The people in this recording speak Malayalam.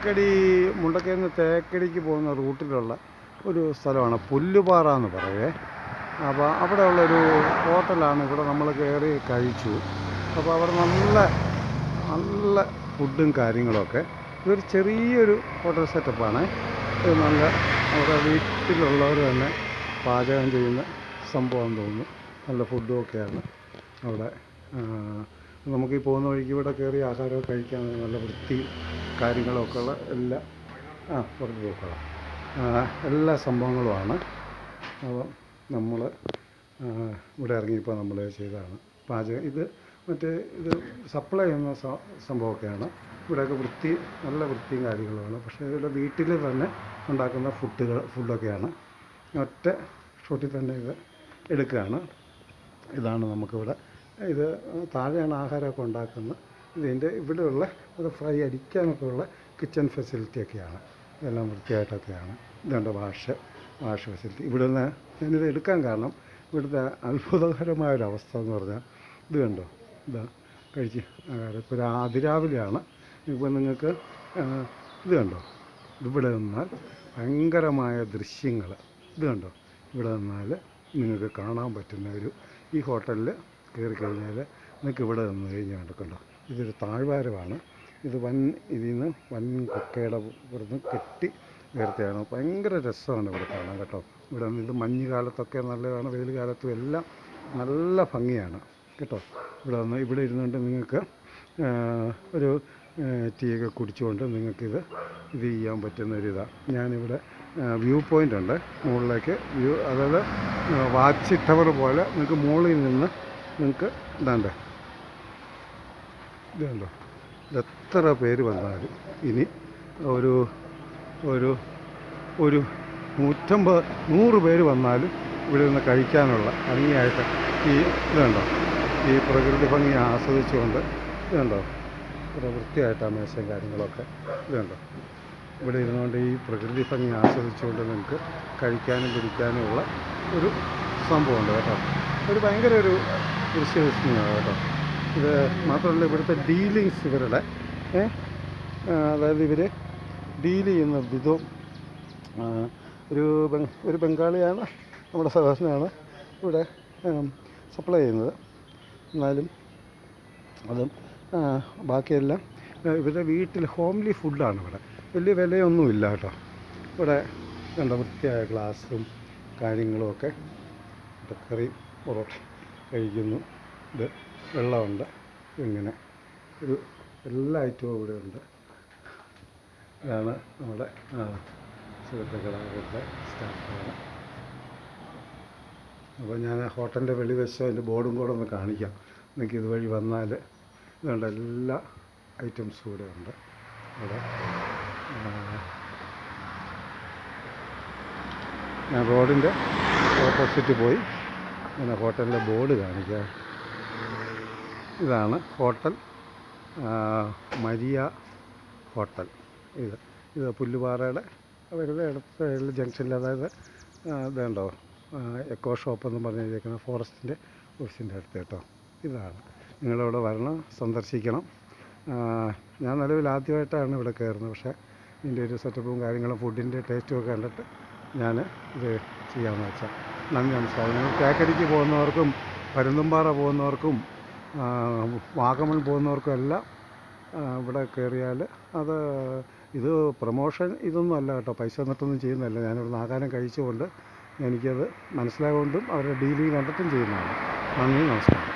തേക്കടി മുണ്ടക്കയിൽ നിന്ന് തേക്കടിക്ക് പോകുന്ന റൂട്ടിലുള്ള ഒരു സ്ഥലമാണ് പുല്ലുപാറ എന്ന് പറയേ. അപ്പോൾ അവിടെയുള്ളൊരു ഹോട്ടലാണ്. ഇവിടെ നമ്മൾ കയറി കഴിച്ചു. അപ്പോൾ അവിടെ നല്ല നല്ല ഫുഡും കാര്യങ്ങളൊക്കെ. ഇതൊരു ചെറിയൊരു ഹോട്ടൽ സെറ്റപ്പാണ്. ഇത് നല്ല അവിടെ വീട്ടിലുള്ളവർ തന്നെ പാചകം ചെയ്യുന്ന സംഭവം തോന്നുന്നു. നല്ല ഫുഡും ഒക്കെയാണ് അവിടെ. നമുക്ക് ഈ പോകുന്ന വഴിക്ക് ഇവിടെ കയറി ആഹാരമൊക്കെ കഴിക്കാൻ നല്ല വൃത്തി കാര്യങ്ങളൊക്കെ ഉള്ള പുറത്ത് പോക്കണം എല്ലാ സംഭവങ്ങളുമാണ്. അപ്പോൾ നമ്മൾ ഇവിടെ ഇറങ്ങിയപ്പോൾ നമ്മൾ ചെയ്തതാണ് പാചകം. ഇത് സപ്ലൈ ചെയ്യുന്ന സംഭവമൊക്കെയാണ്. ഇവിടെയൊക്കെ നല്ല വൃത്തിയും കാര്യങ്ങളുമാണ്. പക്ഷേ ഇവിടെ വീട്ടിൽ തന്നെ ഉണ്ടാക്കുന്ന ഫുഡൊക്കെയാണ്. ഒറ്റ ഷോട്ടിൽ തന്നെ ഇത് എടുക്കുകയാണ്. ഇതാണ് നമുക്കിവിടെ. ഇത് താഴെയാണ് ആഹാരമൊക്കെ ഉണ്ടാക്കുന്നത്. ഇവിടെയുള്ള ഇത് ഫ്രൈ അടിക്കാനൊക്കെ ഉള്ള കിച്ചൺ ഫെസിലിറ്റിയൊക്കെയാണ്. ഇതെല്ലാം വൃത്തിയായിട്ടൊക്കെയാണ്. ഇതുണ്ട് വാഷ് ഫെസിലിറ്റി. ഇവിടെ നിന്ന് ഞാനിത് എടുക്കാൻ കാരണം ഇവിടുത്തെ അത്ഭുതകരമായൊരവസ്ഥ എന്ന് പറഞ്ഞാൽ ഇത് കണ്ടോ, ഇതാ കഴിച്ച് ഇപ്പോൾ അതിരാവിലെയാണ്. ഇപ്പോൾ നിങ്ങൾക്ക് ഇത് കണ്ടോ, ഇവിടെ നിന്നാൽ ഭയങ്കരമായ ദൃശ്യങ്ങൾ. ഇത് കണ്ടോ, ഇവിടെ നിന്നാൽ നിങ്ങൾക്ക് കാണാൻ പറ്റുന്ന ഈ ഹോട്ടലിൽ കയറി കഴിഞ്ഞാൽ നിങ്ങൾക്ക് ഇവിടെ നിന്ന് കഴിഞ്ഞാൽ കണ്ടോ, ഇതൊരു താഴ്വാരമാണ്. ഇതിൽ നിന്ന് വൻ കൊക്കയുടെ ഇവിടുന്ന് കെട്ടി ഉയർത്തിയാണ്. ഭയങ്കര രസമാണ് ഇവിടെ കാണാൻ കേട്ടോ. ഇവിടെ ഇത് മഞ്ഞ് കാലത്തൊക്കെ നല്ലതാണ്, വെയിൽ കാലത്തും എല്ലാം നല്ല ഭംഗിയാണ് കേട്ടോ. ഇവിടെ ഇരുന്നുകൊണ്ട് നിങ്ങൾക്ക് ഒരു ടീയൊക്കെ കുടിച്ചുകൊണ്ട് നിങ്ങൾക്കിത് ചെയ്യാൻ പറ്റുന്ന ഒരിതാണ്. ഞാനിവിടെ വ്യൂ പോയിൻ്റ് ഉണ്ട് മുകളിലേക്ക് അതായത് വാച്ച് ടവർ പോലെ നിങ്ങൾക്ക് മുകളിൽ നിന്ന് നിങ്ങൾക്ക് ഇതുണ്ടോ, എത്ര പേര് വന്നാലും ഇനി ഒരു 100 പേര് വന്നാലും ഇവിടെ നിന്ന് കഴിക്കാനുള്ള ഭംഗിയായിട്ട് ഈ പ്രകൃതി ഭംഗി ആസ്വദിച്ചുകൊണ്ട് ഇതുണ്ടോ, ഒരു വൃത്തിയായിട്ടാണ് മേശയും കാര്യങ്ങളൊക്കെ. ഇതുണ്ടോ, ഇവിടെ ഇരുന്നുകൊണ്ട് ഈ പ്രകൃതി ഭംഗി ആസ്വദിച്ചുകൊണ്ട് നിങ്ങൾക്ക് കഴിക്കാനും പിടിക്കാനും ഉള്ള ഒരു സംഭവമുണ്ട് കേട്ടോ. ഭയങ്കര ഒരു ദൃശ്യവിസ്മയമാണ് കേട്ടോ. ഇത് മാത്രമല്ല ഇവിടുത്തെ ഡീലിങ്സ് ഇവരുടെ അതായത് ഇവർ ഡീൽ ചെയ്യുന്ന വിധവും ഒരു ബംഗാളിയാണ്, നമ്മുടെ സഹോദരനാണ് ഇവിടെ സപ്ലൈ ചെയ്യുന്നത്. എന്നാലും അതും ബാക്കിയെല്ലാം ഇവരുടെ വീട്ടിൽ ഹോംലി ഫുഡാണ്. ഇവിടെ വലിയ വിലയൊന്നുമില്ല കേട്ടോ. ഇവിടെ കണ്ട വൃത്തിയായ ഗ്ലാസും കാര്യങ്ങളുമൊക്കെ. കറി പൊറോട്ട കഴിക്കുന്നു. ഇത് വെള്ളമുണ്ട്. ഇങ്ങനെ എല്ലാ ഐറ്റവും ഇവിടെ ഉണ്ട്. ഇതാണ് നമ്മുടെ സുഹൃത്തുക്കളുടെ സ്റ്റാഫാണ്. അപ്പോൾ ഞാൻ ഹോട്ടലിൻ്റെ വെളിവശം അതിൻ്റെ ബോർഡും കൂടെ ഒന്ന് കാണിക്കാം. നിങ്ങൾക്ക് ഇതുവഴി വന്നാൽ ഇതുണ്ട്, എല്ലാ ഐറ്റംസും കൂടെ ഉണ്ട്. ഇവിടെ ഞാൻ റോഡിൻ്റെ ഓപ്പോസിറ്റ് പോയി ഞാൻ ഹോട്ടലിൻ്റെ ബോർഡ് കാണിക്കാം. ഇതാണ് ഹോട്ടൽ മരിയ ഹോട്ടൽ. ഇത് പുല്ലുപാറയുടെ വെറുതെ അടുത്ത ജംഗ്ഷനിൽ, അതായത് ഇതുണ്ടോ എക്കോ ഷോപ്പ് എന്ന് പറഞ്ഞിരിക്കുന്ന ഫോറസ്റ്റിൻ്റെ ഓഫീസിൻ്റെ അടുത്ത് കേട്ടോ. ഇതാണ് നിങ്ങളിവിടെ വരണം, സന്ദർശിക്കണം. ഞാൻ നിലവിൽ ആദ്യമായിട്ടാണ് ഇവിടെ കയറുന്നത്. പക്ഷേ ഇതിൻ്റെ ഒരു സെറ്റപ്പും കാര്യങ്ങളും ഫുഡിൻ്റെ ടേസ്റ്റും ഒക്കെ കണ്ടിട്ട് ഞാൻ ഇത് ചെയ്യാമെന്ന് വെച്ചാൽ നന്ദി നമസ്കാരം. നിങ്ങൾ തേക്കടിക്ക് പോകുന്നവർക്കും പരുന്തുംപാറ പോകുന്നവർക്കും വാഗമൺ പോകുന്നവർക്കും എല്ലാം ഇവിടെ കയറിയാൽ ഇത് പ്രൊമോഷൻ ഇതൊന്നും അല്ല കേട്ടോ. പൈസ തന്നിട്ടൊന്നും ചെയ്യുന്നതല്ല. ഞാനിവിടുന്ന് ആഹാരം കഴിച്ചുകൊണ്ട് എനിക്കത് മനസ്സിലായതുകൊണ്ടും അവരുടെ ഡീലിങ് കണ്ടിട്ടും ചെയ്യുന്നതാണ്. നന്ദി നമസ്കാരം.